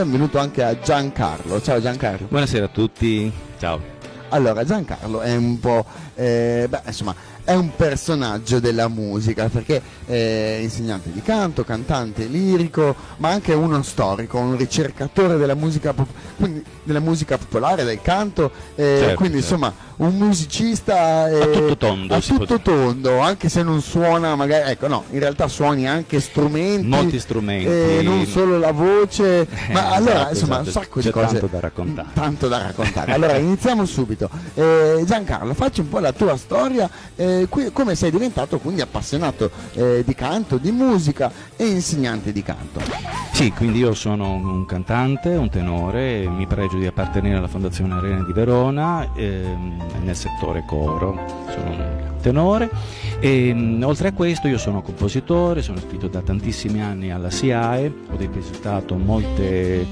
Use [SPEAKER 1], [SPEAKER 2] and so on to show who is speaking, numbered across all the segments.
[SPEAKER 1] benvenuto anche a Giancarlo. Ciao Giancarlo.
[SPEAKER 2] Buonasera a tutti, ciao.
[SPEAKER 1] Allora, Giancarlo è un po', è un personaggio della musica, perché è insegnante di canto, cantante lirico, ma anche uno storico, un ricercatore della musica, quindi della musica popolare, del canto,
[SPEAKER 2] Certo,
[SPEAKER 1] quindi
[SPEAKER 2] certo.
[SPEAKER 1] insomma un musicista
[SPEAKER 2] A tutto tondo,
[SPEAKER 1] a
[SPEAKER 2] si
[SPEAKER 1] tutto tondo, anche se non suona magari, ecco, no, in realtà suoni anche strumenti,
[SPEAKER 2] Molti strumenti.
[SPEAKER 1] non solo la voce, ma allora
[SPEAKER 2] esatto,
[SPEAKER 1] insomma
[SPEAKER 2] esatto.
[SPEAKER 1] un sacco di
[SPEAKER 2] C'è
[SPEAKER 1] cose,
[SPEAKER 2] tanto da raccontare.
[SPEAKER 1] tanto da raccontare. Allora iniziamo subito. Giancarlo, facci un po' la tua storia, come sei diventato quindi appassionato di canto, di musica e insegnante di canto.
[SPEAKER 2] Sì, quindi io sono un cantante, un tenore, mi pregio di appartenere alla Fondazione Arena di Verona, nel settore coro, sono un tenore e oltre a questo io sono compositore, sono iscritto da tantissimi anni alla SIAE, ho depositato molte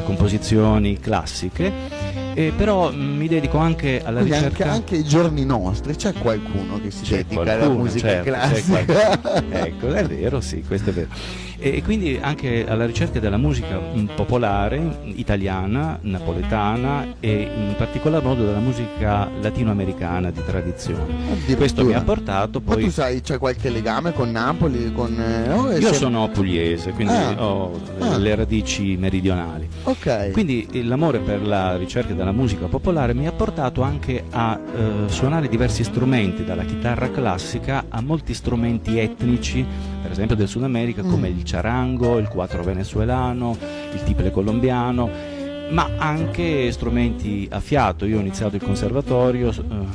[SPEAKER 2] composizioni classiche. Però mi dedico anche alla
[SPEAKER 1] Quindi
[SPEAKER 2] ricerca.
[SPEAKER 1] anche ai giorni nostri c'è qualcuno che si
[SPEAKER 2] C'è
[SPEAKER 1] dedica alla
[SPEAKER 2] qualcuno,
[SPEAKER 1] musica
[SPEAKER 2] certo,
[SPEAKER 1] classica.
[SPEAKER 2] c'è ecco, è vero, sì, questo è vero. E quindi anche alla ricerca della musica popolare, italiana, napoletana e in particolar modo della musica latinoamericana di tradizione.
[SPEAKER 1] Addirittura.
[SPEAKER 2] Questo mi ha portato
[SPEAKER 1] Ma
[SPEAKER 2] poi.
[SPEAKER 1] tu sai, c'è qualche legame con Napoli?
[SPEAKER 2] Io sono pugliese, quindi ho le radici meridionali.
[SPEAKER 1] Ok.
[SPEAKER 2] Quindi l'amore per la ricerca della musica popolare mi ha portato anche a suonare diversi strumenti, dalla chitarra classica a molti strumenti etnici, per esempio del Sud America, come il charango, il cuatro venezuelano, il tiple colombiano, ma anche strumenti a fiato. Io ho iniziato il conservatorio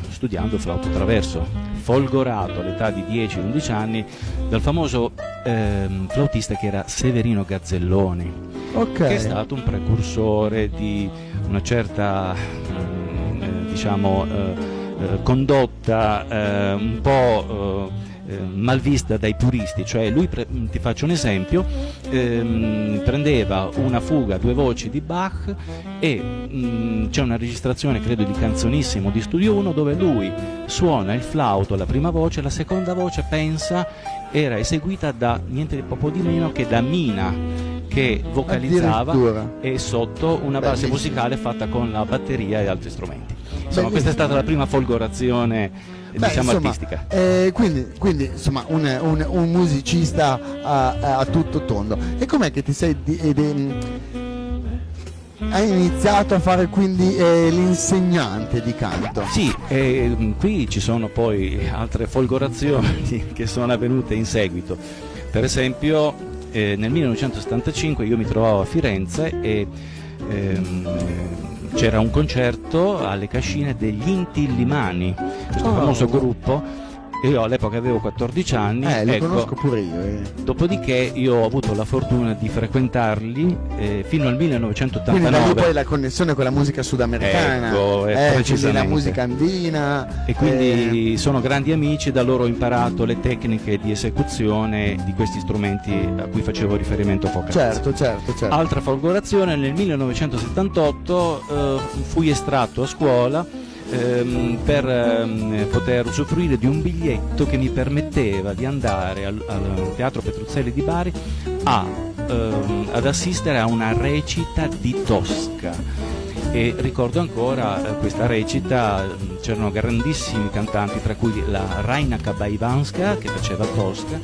[SPEAKER 2] studiando flauto traverso, folgorato all'età di 10-11 anni dal famoso flautista che era Severino Gazzelloni,
[SPEAKER 1] Ok.
[SPEAKER 2] che è stato un precursore di una certa condotta un po' malvista dai puristi, cioè lui, ti faccio un esempio, prendeva una fuga a due voci di Bach e c'è una registrazione, credo, di Canzonissimo di Studio 1 dove lui suona il flauto alla prima voce, la seconda voce, pensa, era eseguita da niente poco di meno che da Mina, che vocalizzava, e sotto una base musicale fatta con la batteria e altri strumenti. Insomma, questa è stata la prima folgorazione artistica.
[SPEAKER 1] Quindi insomma un musicista a tutto tondo. E com'è che ti sei hai iniziato a fare quindi l'insegnante di canto?
[SPEAKER 2] Sì, qui ci sono poi altre folgorazioni che sono avvenute in seguito. Per esempio nel 1975 io mi trovavo a Firenze e c'era un concerto alle Cascine degli Inti Illimani, questo famoso gruppo. Io all'epoca avevo 14 anni,
[SPEAKER 1] Li
[SPEAKER 2] ecco,
[SPEAKER 1] conosco pure io.
[SPEAKER 2] Dopodiché io ho avuto la fortuna di frequentarli fino al 1989.
[SPEAKER 1] Quindi da lì poi la connessione con la musica sudamericana,
[SPEAKER 2] ecco,
[SPEAKER 1] quindi la musica andina.
[SPEAKER 2] E quindi sono grandi amici, da loro ho imparato le tecniche di esecuzione di questi strumenti a cui facevo riferimento poc'anzi.
[SPEAKER 1] Certo.
[SPEAKER 2] Altra folgorazione, nel 1978 fui estratto a scuola per poter usufruire di un biglietto che mi permetteva di andare al Teatro Petruzzelli di Bari ad assistere a una recita di Tosca. E ricordo ancora questa recita, c'erano grandissimi cantanti, tra cui la Raina Kabaivanska che faceva Tosca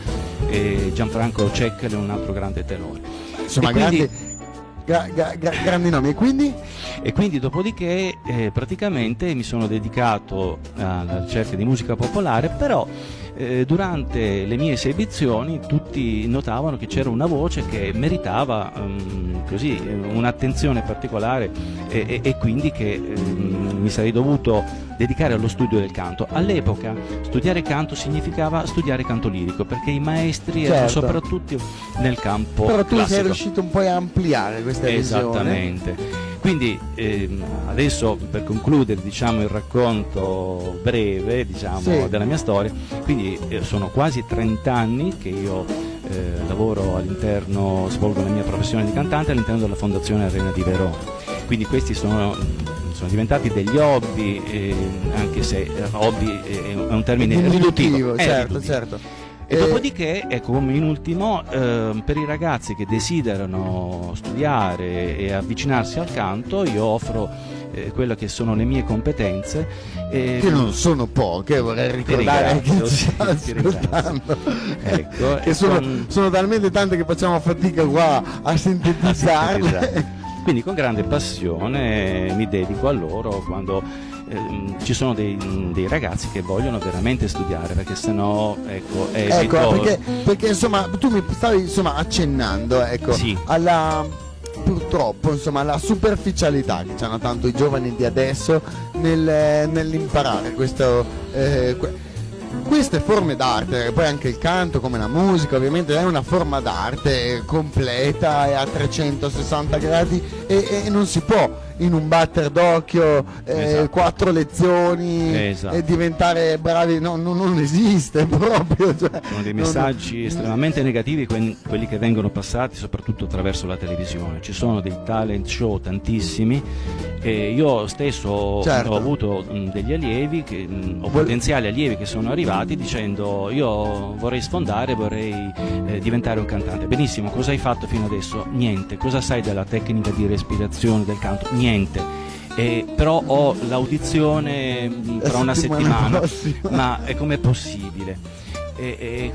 [SPEAKER 2] e Gianfranco Cecchere, un altro grande tenore.
[SPEAKER 1] Insomma, grandi nomi. E
[SPEAKER 2] quindi dopodiché praticamente mi sono dedicato alla ricerca di musica popolare, però durante le mie esibizioni tutti notavano che c'era una voce che meritava così un'attenzione particolare e quindi che mi sarei dovuto dedicare allo studio del canto. All'epoca studiare canto significava studiare canto lirico, perché i maestri erano soprattutto nel campo
[SPEAKER 1] però tu
[SPEAKER 2] classico.
[SPEAKER 1] sei riuscito un po' a ampliare questa visione.
[SPEAKER 2] Esattamente. Quindi adesso, per concludere, diciamo, il racconto breve, diciamo, della mia storia, quindi sono quasi 30 anni che io lavoro svolgo la mia professione di cantante all'interno della Fondazione Arena di Verona. Quindi questi sono diventati degli hobby, anche se hobby è un termine riduttivo.
[SPEAKER 1] Certo.
[SPEAKER 2] E dopodiché, ecco, come in ultimo, per i ragazzi che desiderano studiare e avvicinarsi al canto, io offro quelle che sono le mie competenze.
[SPEAKER 1] Che non sono poche, vorrei ricordare che ci sta ascoltando.
[SPEAKER 2] Ecco,
[SPEAKER 1] che sono talmente tante che facciamo fatica qua a sintetizzarle.
[SPEAKER 2] Quindi con grande passione mi dedico a loro quando ci sono dei ragazzi che vogliono veramente studiare, perché sennò
[SPEAKER 1] perché insomma tu mi stavi accennando
[SPEAKER 2] sì,
[SPEAKER 1] purtroppo insomma alla superficialità che hanno tanto i giovani di adesso nell'imparare queste forme d'arte. Poi anche il canto, come la musica, ovviamente è una forma d'arte completa e a 360 gradi e non si può in un batter d'occhio 4 lezioni e diventare bravi, non esiste proprio, cioè,
[SPEAKER 2] sono dei messaggi estremamente negativi quelli che vengono passati soprattutto attraverso la televisione. Ci sono dei talent show tantissimi e io stesso ho avuto degli allievi o potenziali allievi che sono arrivati dicendo: io vorrei sfondare, vorrei diventare un cantante. Benissimo, cosa hai fatto fino adesso? Niente. Cosa sai della tecnica di respirazione del canto? Niente. Però ho l'audizione tra una settimana, ma com'è possibile?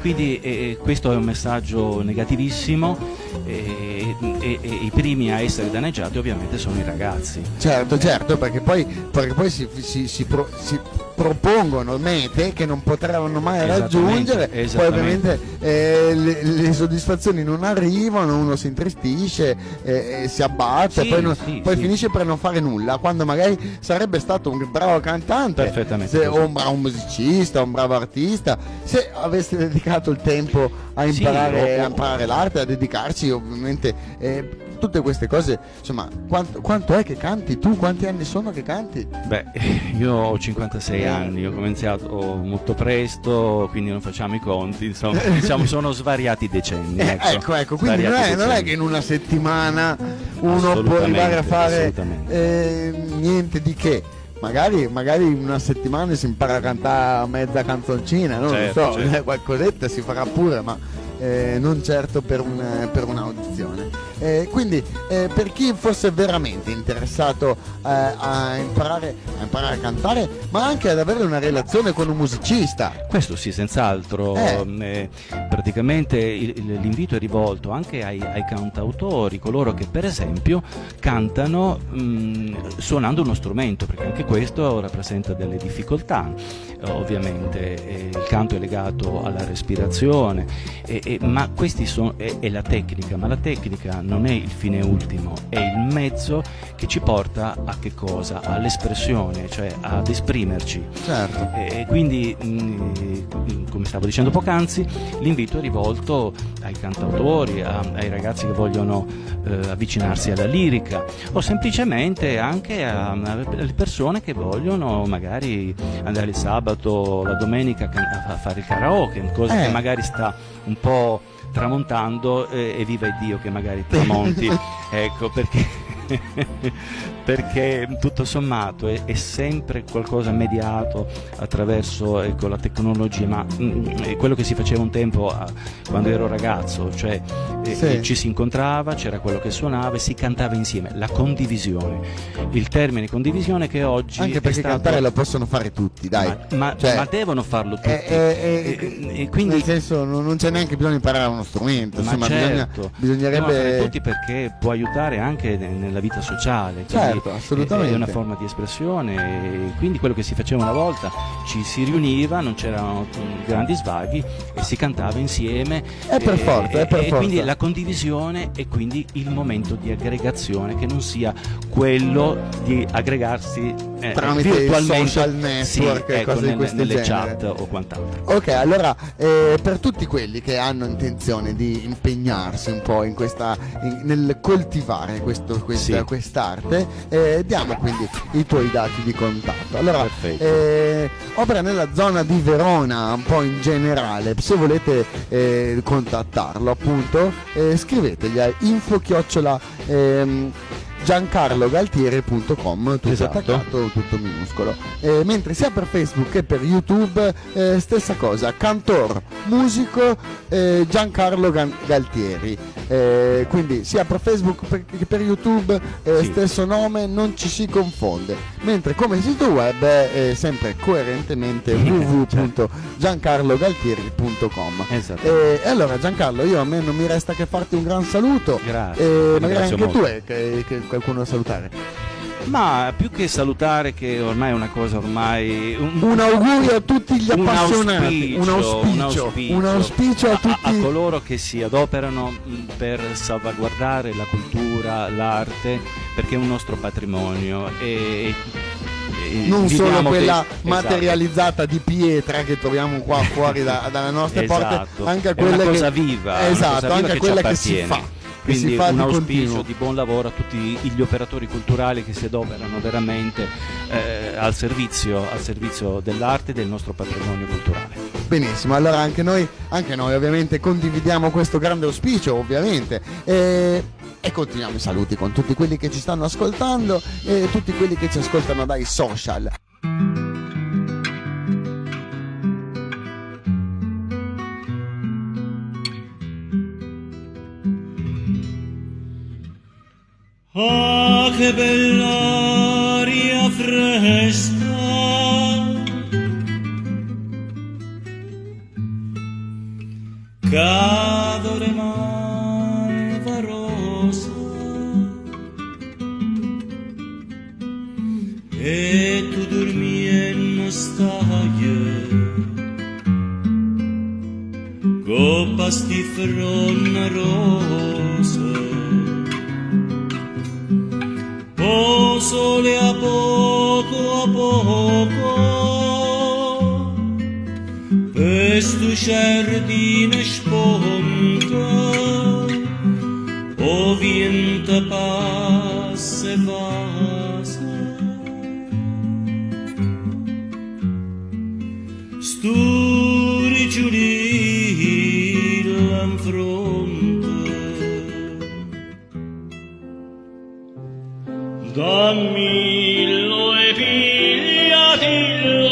[SPEAKER 2] Quindi questo è un messaggio negativissimo e i primi a essere danneggiati ovviamente sono i ragazzi.
[SPEAKER 1] Certo, perché poi si propongono mete che non potranno mai raggiungere, poi ovviamente le soddisfazioni non arrivano, uno si intristisce, si abbatte, poi finisce per non fare nulla, quando magari sarebbe stato un bravo cantante, o un bravo musicista, un bravo artista, se avesse dedicato il tempo a imparare l'arte, a dedicarci ovviamente tutte queste cose. Insomma, quanto è che canti tu? Quanti anni sono che canti?
[SPEAKER 2] Beh, io ho 56 anni, ho cominciato molto presto, quindi non facciamo i conti, insomma, diciamo sono svariati decenni.
[SPEAKER 1] Ecco, quindi non è che in una settimana uno può arrivare a fare niente di che. Magari in una settimana si impara a cantare mezza canzoncina, non lo so, qualcosetta si farà pure, ma non certo per un'audizione. Quindi per chi fosse veramente interessato a imparare a cantare, ma anche ad avere una relazione con un musicista,
[SPEAKER 2] questo sì, senz'altro. Praticamente l'invito è rivolto anche ai cantautori, coloro che per esempio cantano suonando uno strumento, perché anche questo rappresenta delle difficoltà. Ovviamente il canto è legato alla respirazione, ma questi è la tecnica, ma la tecnica non è il fine ultimo, è il mezzo che ci porta a che cosa? All'espressione, cioè ad esprimerci.
[SPEAKER 1] Certo.
[SPEAKER 2] E quindi, come stavo dicendo poc'anzi, l'invito è rivolto ai cantautori, ai ragazzi che vogliono avvicinarsi alla lirica, o semplicemente anche alle persone che vogliono magari andare il sabato, la domenica a fare il karaoke, cosa che magari sta un po' tramontando, e viva Dio che magari tramonti. Ecco, perché tutto sommato è sempre qualcosa mediato attraverso la tecnologia, ma quello che si faceva un tempo quando ero ragazzo, cioè ci si incontrava, c'era quello che suonava e si cantava insieme, la condivisione, il termine condivisione che oggi
[SPEAKER 1] anche perché cantare lo possono fare tutti, dai,
[SPEAKER 2] ma devono farlo tutti,
[SPEAKER 1] e quindi nel senso non c'è neanche bisogno di imparare uno strumento, insomma, bisognerebbe
[SPEAKER 2] fare tutti, perché può aiutare anche nella vita sociale,
[SPEAKER 1] assolutamente,
[SPEAKER 2] è una forma di espressione. E quindi quello che si faceva una volta, ci si riuniva, non c'erano grandi svaghi e si cantava insieme,
[SPEAKER 1] per forza.
[SPEAKER 2] E quindi la condivisione e quindi il momento di aggregazione, che non sia quello di aggregarsi
[SPEAKER 1] tramite
[SPEAKER 2] virtualmente,
[SPEAKER 1] social network e cose di questo
[SPEAKER 2] nelle
[SPEAKER 1] genere,
[SPEAKER 2] chat o quant'altro.
[SPEAKER 1] Ok, allora per tutti quelli che hanno intenzione di impegnarsi un po' nel coltivare quest'arte, diamo quindi i tuoi dati di contatto. Allora, opera nella zona di Verona, un po' in generale. Se volete contattarlo, appunto, scrivetegli a info@ giancarlogaltieri.com, tutto
[SPEAKER 2] esatto,
[SPEAKER 1] attaccato, tutto minuscolo. Mentre sia per Facebook che per YouTube stessa cosa, cantor, musico, Giancarlo Galtieri. Quindi sia per Facebook che per YouTube
[SPEAKER 2] sì,
[SPEAKER 1] stesso nome, non ci si confonde. Mentre come sito web è sempre coerentemente www.giancarlogaltieri.com.
[SPEAKER 2] esatto.
[SPEAKER 1] E allora Giancarlo, a me non mi resta che farti un gran saluto.
[SPEAKER 2] Grazie.
[SPEAKER 1] Magari anche
[SPEAKER 2] molto.
[SPEAKER 1] tu che qualcuno da salutare.
[SPEAKER 2] Ma più che salutare, che ormai è una cosa ormai
[SPEAKER 1] Un augurio a tutti gli appassionati, un auspicio a tutti,
[SPEAKER 2] a coloro che si adoperano per salvaguardare la cultura, l'arte, perché è un nostro patrimonio e
[SPEAKER 1] non solo quella
[SPEAKER 2] che,
[SPEAKER 1] materializzata di pietra che troviamo qua fuori dalle nostre porte, anche a quelle
[SPEAKER 2] è una cosa
[SPEAKER 1] che
[SPEAKER 2] viva,
[SPEAKER 1] esatto,
[SPEAKER 2] una cosa viva
[SPEAKER 1] anche a quella che si fa.
[SPEAKER 2] Quindi un
[SPEAKER 1] di
[SPEAKER 2] auspicio
[SPEAKER 1] continuo.
[SPEAKER 2] di buon lavoro a tutti gli operatori culturali che si adoperano veramente al servizio dell'arte e del nostro patrimonio culturale.
[SPEAKER 1] Benissimo, allora anche noi ovviamente condividiamo questo grande auspicio, ovviamente. E continuiamo i saluti con tutti quelli che ci stanno ascoltando e tutti quelli che ci ascoltano dai social.
[SPEAKER 3] Ah, che bella aria fresca, cado le malva rosa, e tu dormiendo stai, coppa sti fronna rosa. Oh, sole a poco, questo giardino sponta, o vento passa e passa. Sturi giulilla in fronte, dammillo e pigliatillo,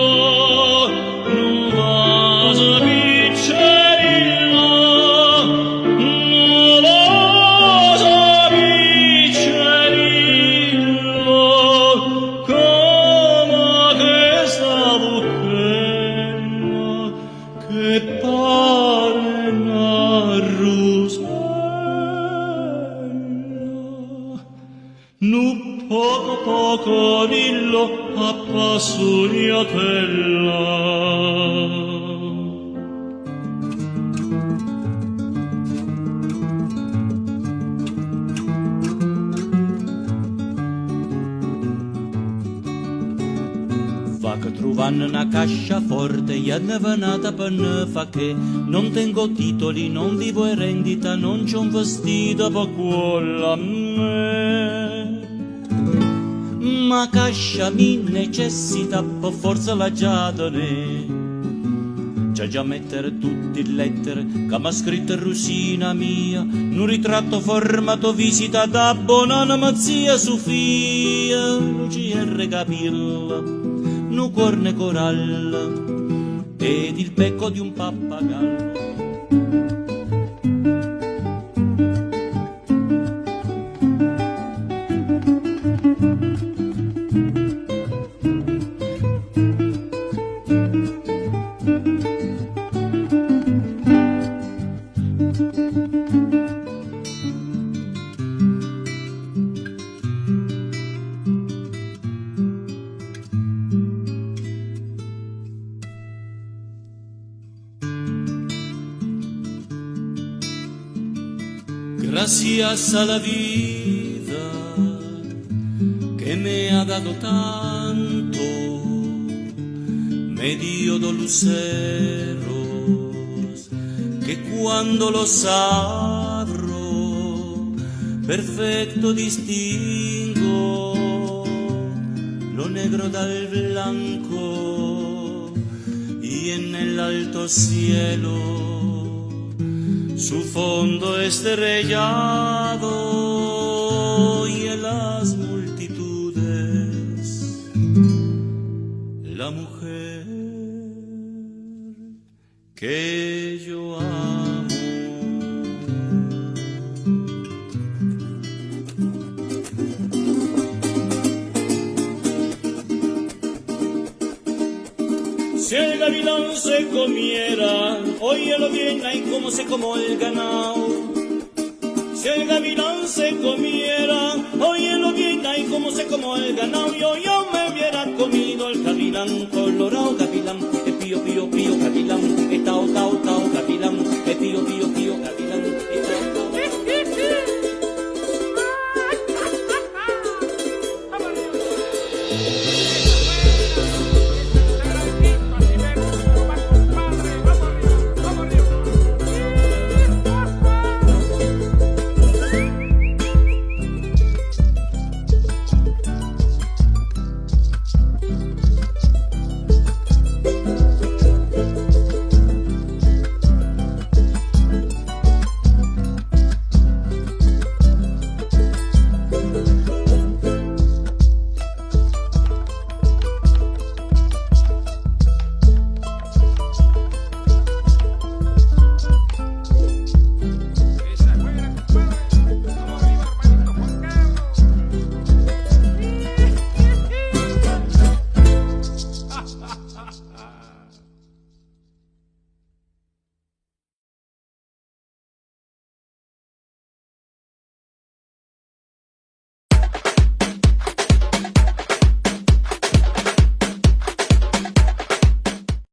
[SPEAKER 3] non vaso piccerillo, non vaso piccerillo, come che sta bucchella, che pare una rusella, nu poco dillo a passognatella. Va che trovano una cascia forte e ne venata per ne fa che non tengo titoli, non vivo in rendita, non c'ho un vestito per quella me. Ma cascia mi necessita per forza la giadone. C'è già mettere tutti in lettere che m'ha scritto Rusina mia, un ritratto formato visita da buona zia Sofia, Lucia e Capilla, un corne coralla ed il becco di un pappagallo. Gracias a la vida que me ha dado tanto, me dio dos luceros que cuando los abro perfecto distingo lo negro dal blanco y en el alto cielo su fondo estrellado oye las multitudes, la mujer que yo amo. Si el gavilán se comiera, óyelo bien, ay cómo se comió el ganao. Si el gavilán se comiera, óyelo bien, ay cómo se comió el ganao. Yo me hubiera comido el gavilán colorado, gavilán, pío, pío, pío, gavilán, tao, tao, tao, gavilán.